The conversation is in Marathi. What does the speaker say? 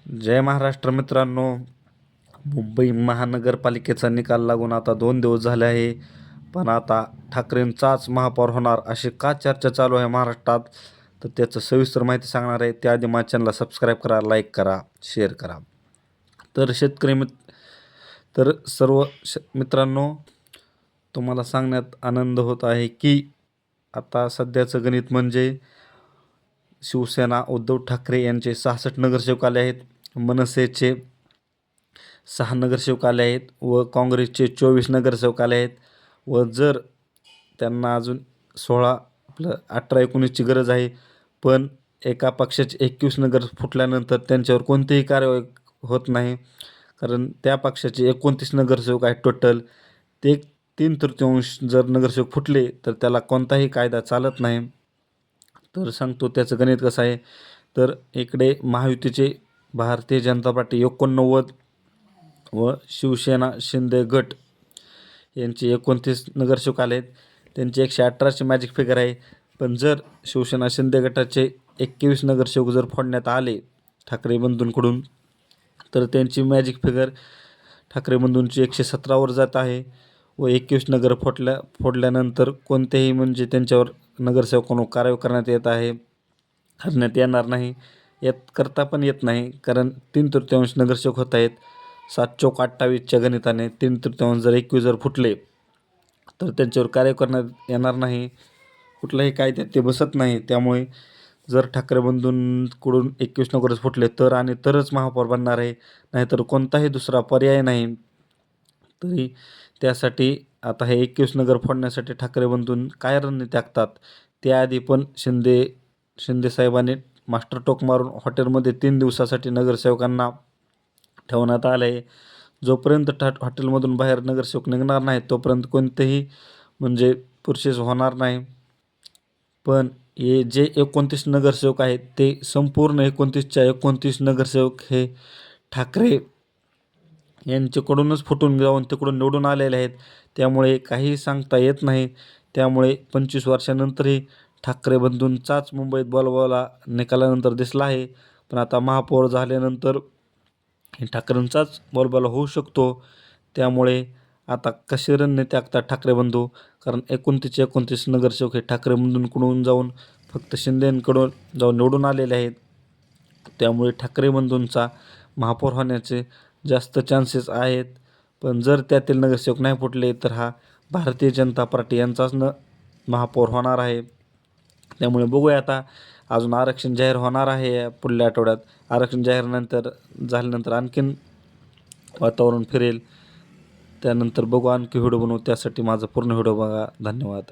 जय महाराष्ट्र मित्रांनो. मुंबई महानगरपालिकेचा निकाल लागून आता 2 दिवस झाले आहे. पण आता ठाकरेंचाच महापौर होणार अशी का चर्चा चालू आहे महाराष्ट्रात, तर त्याचं सविस्तर माहिती सांगणार आहे. त्याआधी माझ्या चॅनलला सबस्क्राईब करा, लाईक करा, शेअर करा. तर तर सर्व मित्रांनो, तुम्हाला सांगण्यात आनंद होत आहे की आता सध्याचं गणित म्हणजे शिवसेना उद्धव ठाकरे यांचे 66 नगरसेवक आले आहेत, मनसेचे 6 नगरसेवक आले आहेत व काँग्रेसचे 24 नगरसेवक आले आहेत. व जर त्यांना अजून 18-19ची गरज आहे, पण एका पक्षाचे 21 नगर फुटल्यानंतर त्यांच्यावर कोणतीही कारवाई होत नाही, कारण त्या पक्षाचे 29 नगरसेवक आहेत टोटल. ते 3/3 जर नगरसेवक फुटले तर त्याला कोणताही कायदा चालत नाही. तर सांगतो त्याचं गणित कसं आहे. तर इकडे महायुतीचे भारतीय जनता पार्टी 89 व शिवसेना शिंदे गट यांचे 29 नगरसेवक आले आहेत. त्यांचे 118ची मॅजिक फिगर आहे. पण जर शिवसेना शिंदे गटाचे 21 नगरसेवक जर फोडण्यात आले ठाकरे बंधूंकडून, तर त्यांची मॅजिक फिगर ठाकरे बंधूंची 117वर जात आहे. व 21 नगर फोडल्यानंतर कोणतेही म्हणजे त्यांच्यावर नगरसेवकांवर कारवाई करण्यात येणार नाही. करता पण येत नाही, कारण 3/3 नगरसेवक होत आहेत. 7×4=28च्या गणिताने 3/3 जर 21 जर फुटले तर त्यांच्यावर कारवाई करण्यात येणार नाही. कुठल्याही कायद्यात ते बसत नाही. त्यामुळे जर ठाकरे बंधूंकडून 21 नगरच फुटले तरच महापौर बनणार आहे, नाहीतर कोणताही दुसरा पर्याय नाही. तरी त्यासाठी आता हे 21 नगर फोडण्यासाठी ठाकरे बंधून काय रणनीती आखतात. त्याआधी पण शिंदे साहेबांनी मास्टर टोक मारून हॉटेलमध्ये 3 दिवसासाठी नगरसेवकांना ठेवण्यात आलं आहे. जोपर्यंत हॉटेलमधून बाहेर नगरसेवक निघणार नाही तोपर्यंत कोणतेही म्हणजे प्रोसेस होणार नाही. पण हे जे 29 नगरसेवक आहेत ते संपूर्ण 29च्या 29 नगरसेवक हे ठाकरे यांच्याकडूनच फुटून जाऊन तिकडून निवडून आलेले आहेत. त्यामुळे काही सांगता येत नाही. त्यामुळे 25 वर्षानंतरही ठाकरे बंधूंचाच मुंबईत बोलबाला निकालानंतर दिसला आहे. पण आता महापौर झाल्यानंतर हे ठाकरेंचाच बोलबाला होऊ शकतो. त्यामुळे आता कशी रणनीती आखतात ठाकरे बंधू, कारण 29चे 29 नगरसेवक हे ठाकरे बंधूंकडून जाऊन फक्त शिंदेंकडून जाऊन निवडून आलेले आहेत. त्यामुळे ठाकरे बंधूंचा महापौर होण्याचे जास्त चान्सेस आहेत. पण जर त्यातील नगरसेवक नाही फुटले तर हा भारतीय जनता पार्टी यांचाच महापौर होणार आहे. त्यामुळे बघूया, आता अजून आरक्षण जाहीर होणार आहे पुढल्या आठवड्यात. आरक्षण जाहीर झाल्यानंतर आणखीन वातावरण फिरेल. त्यानंतर बघू, आणखी व्हिडिओ बनवू. त्यासाठी माझा पूर्ण व्हिडिओ बघा. धन्यवाद.